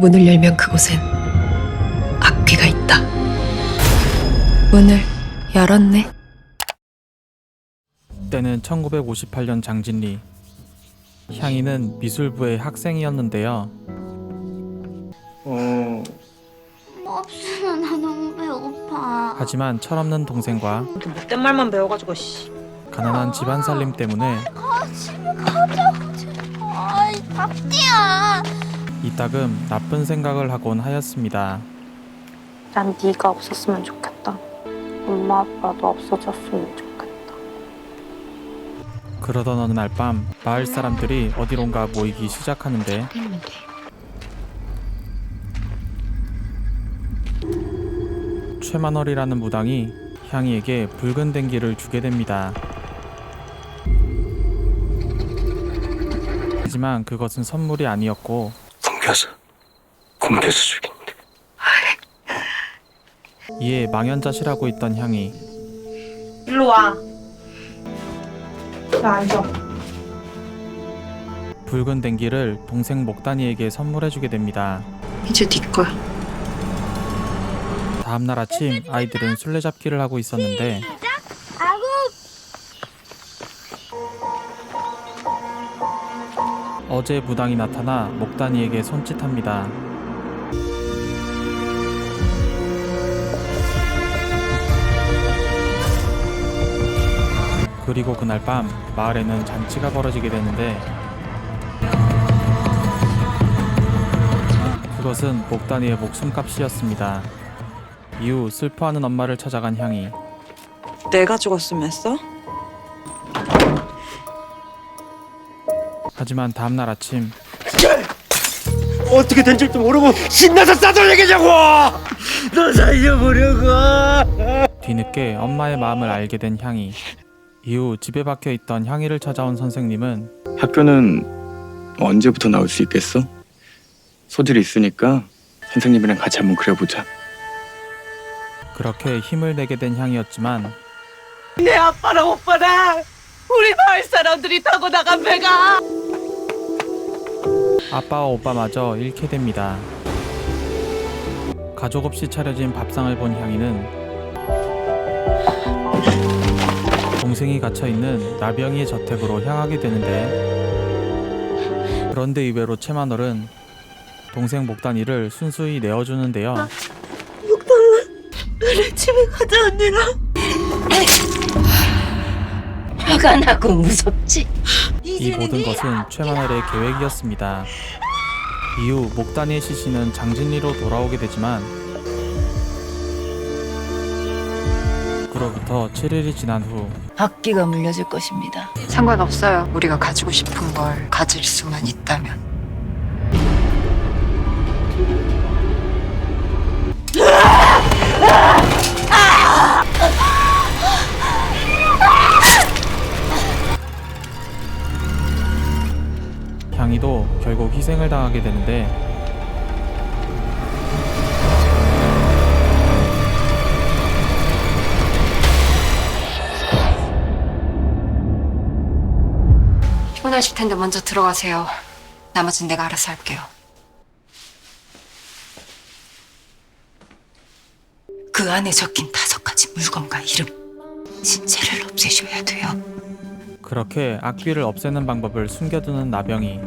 문을 열면 그곳엔 악귀가 있다. 문을 열었네. 때는 1958년 장진리. 향이는 미술부의 학생이었는데요. 뭐 없어. 나 너무 배고파. 하지만 철없는 동생과 못된 말만 배워가지고 씨. 가난한 집안 살림 때문에 집에 가자고. 아이 박지야. 이따금 나쁜 생각을 하곤 하였습니다. 난 네가 없었으면 좋겠다. 엄마 아빠도 없어졌으면 좋겠다. 그러던 어느 날 밤 마을 사람들이 어디론가 모이기 시작하는데 최만월이라는 무당이 향이에게 붉은 댕기를 주게 됩니다. 하지만 그것은 선물이 아니었고 굶겨서 죽인대. 이에 망연자실하고 있던 향이 일로 와. 나 앉아. 붉은 댕기를 동생 목단이에게 선물해주게 됩니다. 이제 네 거야. 다음날 아침 아이들은 술래잡기를 하고 있었는데 어제 무당이 나타나 목단이에게 손짓합니다. 그리고 그날 밤 마을에는 잔치가 벌어지게 되는데 그것은 목단이의 목숨값이었습니다. 이후 슬퍼하는 엄마를 찾아간 향이. 내가 죽었으면 했어? 하지만 다음날 아침 어떻게 된 줄도 모르고 신나서 싸돌리겠냐고! 너 살려보려고! 뒤늦게 엄마의 마음을 알게 된 향이. 이후 집에 박혀 있던 향이를 찾아온 선생님은 학교는 언제부터 나올 수 있겠어? 소질이 있으니까 선생님이랑 같이 한번 그려보자. 그렇게 힘을 내게 된 향이었지만 내 아빠랑 오빠랑 우리 마을 사람들이 타고 나간 배가 아빠와 오빠마저 잃게 됩니다. 가족 없이 차려진 밥상을 본 향이는 동생이 갇혀있는 나병이의 저택으로 향하게 되는데 그런데 이외로 최만월은 동생 목단이를 순수히 내어주는데요. 우리 집에 가자 언니랑. 화가 나고 무섭지? 이 모든 것은 최만월의 계획이었습니다. 이후 목단이의 시신은 장진리로 돌아오게 되지만 그로부터 7일이 지난 후 악귀가 물려줄 것입니다. 상관없어요. 우리가 가지고 싶은 걸 가질 수만 있다면. 향이도 결국 희생을 당하게 되는데 피곤하실 텐데 먼저 들어가세요. 나머진 내가 알아서 할게요. 그 안에 적힌 5가지 물건과 이름, 신체를 없애셔야 돼요. 그렇게 악귀를 없애는 방법을 숨겨두는 나병이.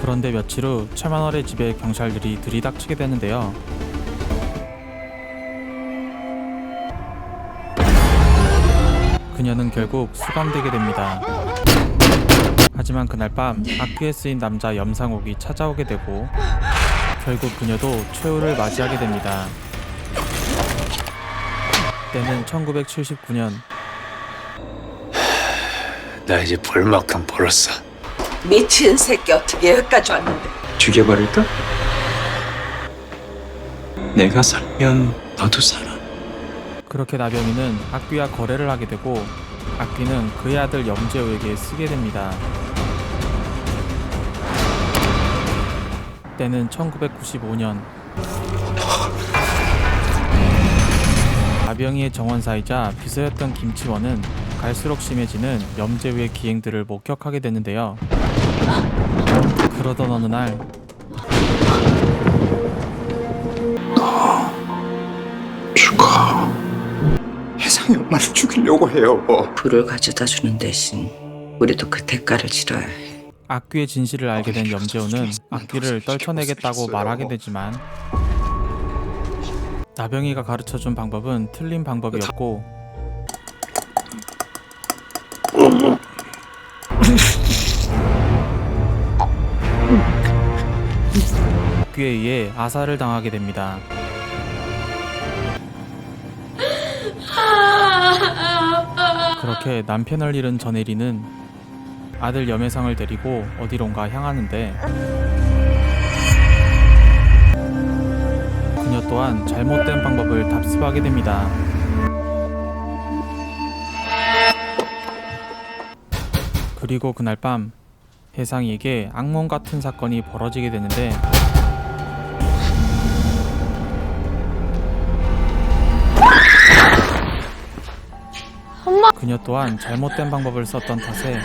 그런데 며칠 후 최만월의 집에 경찰들이 들이닥치게 되는데요. 그녀는 결국 수감되게 됩니다. 하지만 그날 밤 악귀에 쓰인 남자 염상옥이 찾아오게 되고 결국 그녀도 최후를 맞이하게 됩니다. 때는 1979년. 나 이제 벌 만큼 벌었어. 미친 새끼 어떻게 여기까지 왔는데? 죽여버릴까? 내가 살면 너도 살아. 그렇게 나병이는 악귀와 거래를 하게 되고 악귀는 그의 아들 염재호에게 쓰게 됩니다. 때는 1995년. 나병희의 정원사이자 비서였던 김치원은 갈수록 심해지는 염제우의 기행들을 목격하게 되는데요. 그러던 어느 날 죽어. 혜상이 엄마를 죽이려고 해요. 불을 가져다 주는 대신 우리도 그 대가를 치러야 해. 악귀의 진실을 알게 된 염제우는 악귀를 떨쳐내겠다고 말하게 되지만 나병희가 가르쳐준 방법은 틀린 방법이었고 악귀에 의해 아사를 당하게 됩니다. 그렇게 남편을 잃은 전혜리는 아들 염혜상을 데리고 어디론가 향하는데 그녀 또한 잘못된 방법을 답습하게 됩니다. 그리고 그날 밤 혜상이에게 악몽 같은 사건이 벌어지게 되는데 그녀 또한 잘못된 방법을 썼던 탓에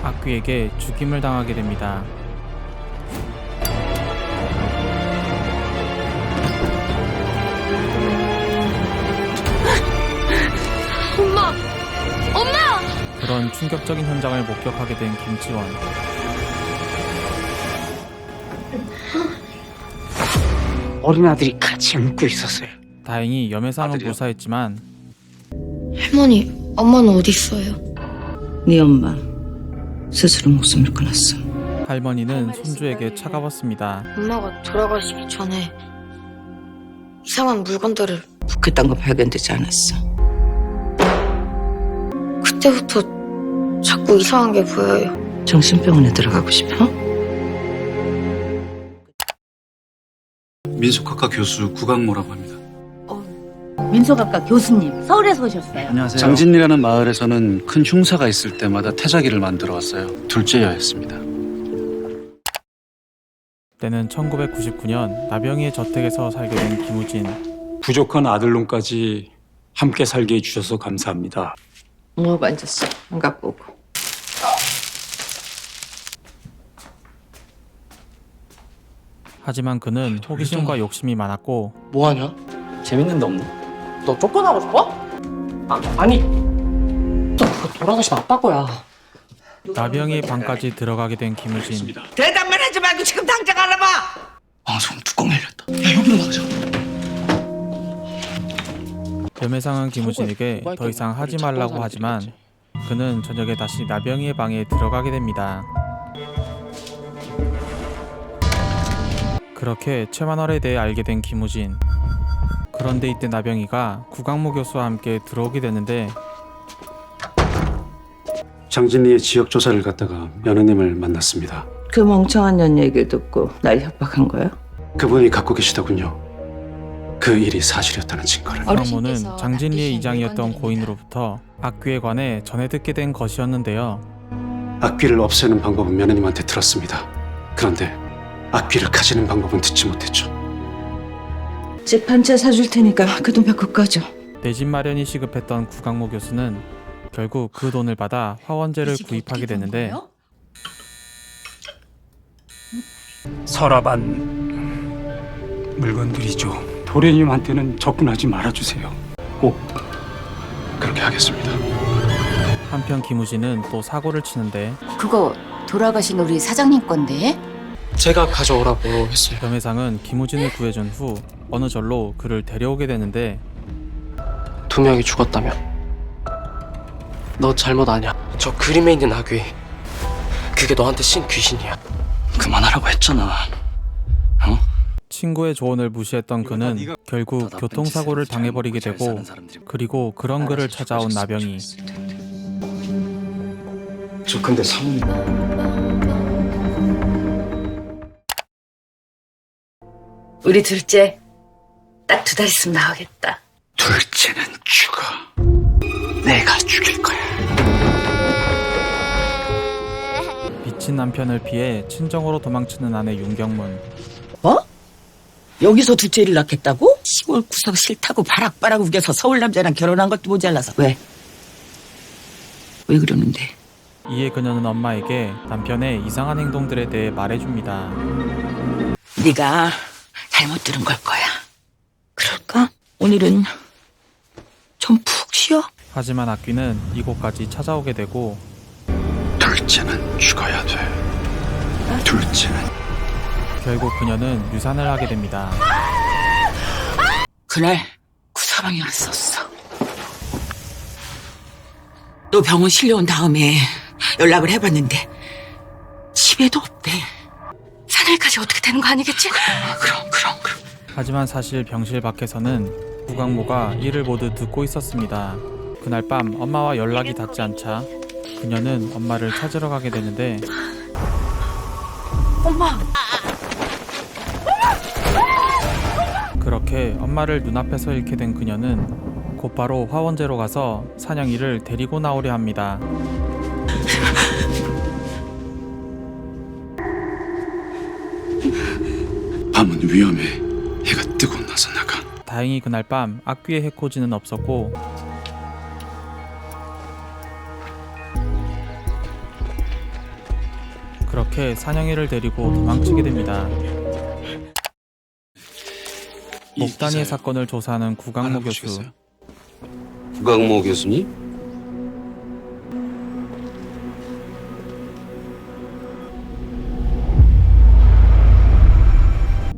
악귀에게 죽임을 당하게 됩니다. 그런 충격적인 현장을 목격하게 된 김치원. 어린아들이 같이 웃고 있었어요. 다행히 염혜상은 무사했지만 할머니, 엄마는 어디 있어요? 네 엄마 스스로 목숨을 끊었어. 할머니는 손주에게 차가웠습니다. 엄마가 돌아가시기 전에 이상한 물건들을 그딴 거 발견되지 않았어. 그때부터 자꾸 이상한 게 보여요. 정신병원에 들어가고 싶어? 민속학과 교수 구강모라고 합니다. 민속학과 교수님, 서울에서 오셨어요. 안녕하세요. 장진리라는 마을에서는 큰 흉사가 있을 때마다 태자기를 만들어 왔어요. 둘째여였습니다. 때는 1999년 나병희의 저택에서 살게 된 김우진. 부족한 아들놈까지 함께 살게 해주셔서 감사합니다. 뭐 만졌어? 안 갖고 오고. 하지만 그는 호기심과 욕심이 많았고 뭐하냐? 재밌는 데 없나? 너 쫓겨나고 싶어? 아니 너 그거 돌아가신 아빠 거야. 나병희의 방까지 들어가게 된 김우진. 대답만 하지 말고 지금 당장 알아봐. 방송 뚜껑 열렸다. 야 여기로 나가자. 염혜상은 김우진에게 더 이상 하지 말라고 하지만 그는 저녁에 다시 나병희의 방에 들어가게 됩니다. 그렇게 최만월에 대해 알게 된 김우진. 그런데 이때 나병희가 구강모 교수와 함께 들어오게 되는데 장진리의 지역 조사를 갔다가 며느님을 만났습니다. 그 멍청한 년 얘기를 듣고 날 협박한 거야? 그분이 갖고 계시더군요. 그 일이 사실이었다는 증거를. 구강모는 장진리의 이장이었던 고인으로부터 악귀에 관해 전해 듣게 된 것이었는데요. 악귀를 없애는 방법은 며느님한테 들었습니다. 그런데 악귀를 가지는 방법은 듣지 못했죠. 집 한 채 사줄 테니까 그 돈 받고 꺼져. 내 집 마련이 시급했던 구강모 교수는 결국 그 돈을 받아 화원제를 구입하게 되는데 서랍안 물건들이죠. 도련님한테는 접근하지 말아주세요. 꼭 그렇게 하겠습니다. 한편 김우진은 또 사고를 치는데 그거 돌아가신 우리 사장님 건데? 제가 가져오라고 했어요. 염혜상은 김우진을 구해준 후 어느 절로 그를 데려오게 되는데 2명이 죽었다며. 너 잘못 아냐. 저 그림에 있는 악귀 그게 너한테 신 귀신이야. 그만하라고 했잖아. 친구의 조언을 무시했던 그는 결국 교통사고를 당해버리게 되고 그리고 그런 그를 찾아온 나병희. 저 근데 사모님 우리 둘째 딱 2달 있으면 나오겠다. 둘째는 죽어. 내가 죽일 거야. 미친 남편을 피해 친정으로 도망치는 아내 윤경문. 여기서 둘째를 낳겠다고? 구석구석 싫다고 바락바락 우겨서 서울 남자랑 결혼한 것도 모자라서. 왜 그러는데? 이에 그녀는 엄마에게 남편의 이상한 행동들에 대해 말해줍니다. 네가 잘못 들은 걸 거야. 그럴까? 오늘은 좀 푹 쉬어. 하지만 악귀는 이곳까지 찾아오게 되고 둘째는 죽어야 돼. 둘째는. 결국 그녀는 유산을 하게 됩니다. 그날 구사방에 왔었어. 너 병원 실려온 다음에 연락을 해봤는데 집에도 없대. 산을까지 어떻게 되는 거 아니겠지? 그럼. 하지만 사실 병실 밖에서는 구강모가 이를 모두 듣고 있었습니다. 그날 밤 엄마와 연락이 닿지 않자 그녀는 엄마를 찾으러 가게 되는데 엄마! 그렇게 엄마를 눈앞에서 잃게 된 그녀는 곧바로 화원제로 가서 사냥이를 데리고 나오려 합니다. 밤은 위험해. 해가 뜨고 나서 나가. 다행히 그날 밤 악귀의 해코지는 없었고 그렇게 사냥이를 데리고 도망치게 됩니다. 목단위의 사건을 조사하는 구강모 교수. 구강모 교수님?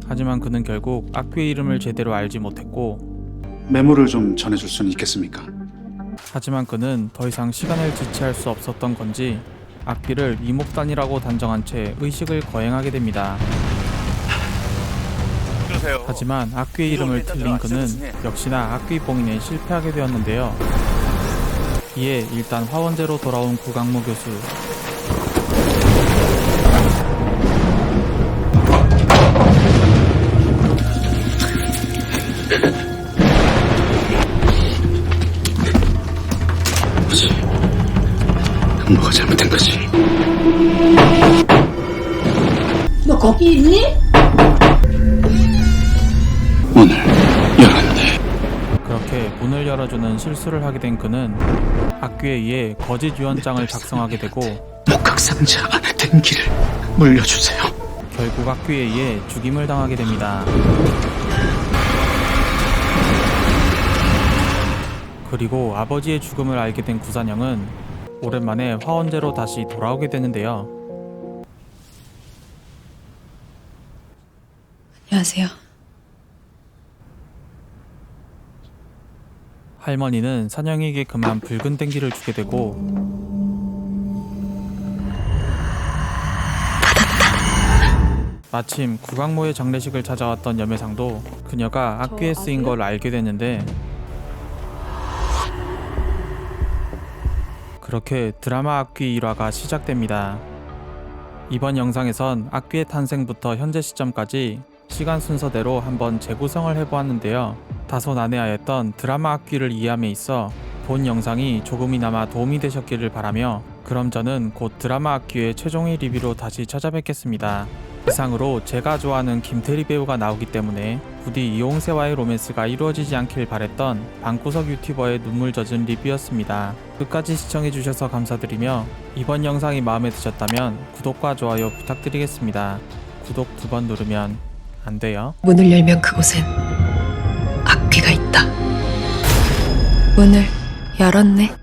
하지만 그는 결국 악귀의 이름을 제대로 알지 못했고 메모를 좀 전해줄 수는 있겠습니까? 하지만 그는 더 이상 시간을 지체할 수 없었던 건지 악귀를 이목단이라고 단정한 채 의식을 거행하게 됩니다. 하지만 악귀의 이름을 틀린 그는 역시나 악귀 봉인에 실패하게 되었는데요. 이에 일단 화원제로 돌아온 구강모 교수. 뭐가 잘못된 거지? 너 거기 있니? 문을 열었네. 그렇게 문을 열어주는 실수를 하게 된 그는 악귀에 의해 거짓 유언장을 작성하게 되고 목각상자 안에 댕기를 물려주세요. 결국 악귀에 의해 죽임을 당하게 됩니다. 그리고 아버지의 죽음을 알게 된 구산영은 오랜만에 화원제로 다시 돌아오게 되는데요. 안녕하세요. 할머니는 산영에게 그만 붉은 땡기를 주게 되고 마침 구강모의 장례식을 찾아왔던 여매상도 그녀가 악귀에 쓰인 걸 알게 됐는데 그렇게 드라마 악귀 1화가 시작됩니다. 이번 영상에선 악귀의 탄생부터 현재 시점까지 시간 순서대로 한번 재구성을 해보았는데요. 다소 난해하였던 드라마 악귀를 이해함에 있어 본 영상이 조금이나마 도움이 되셨기를 바라며 그럼 저는 곧 드라마 악귀의 최종의 리뷰로 다시 찾아뵙겠습니다. 이상으로 제가 좋아하는 김태리 배우가 나오기 때문에 부디 이용세와의 로맨스가 이루어지지 않길 바랬던 방구석 유튜버의 눈물 젖은 리뷰였습니다. 끝까지 시청해주셔서 감사드리며 이번 영상이 마음에 드셨다면 구독과 좋아요 부탁드리겠습니다. 구독 2번 누르면 안 돼요. 문을 열면 그곳엔 악귀가 있다. 문을 열었네.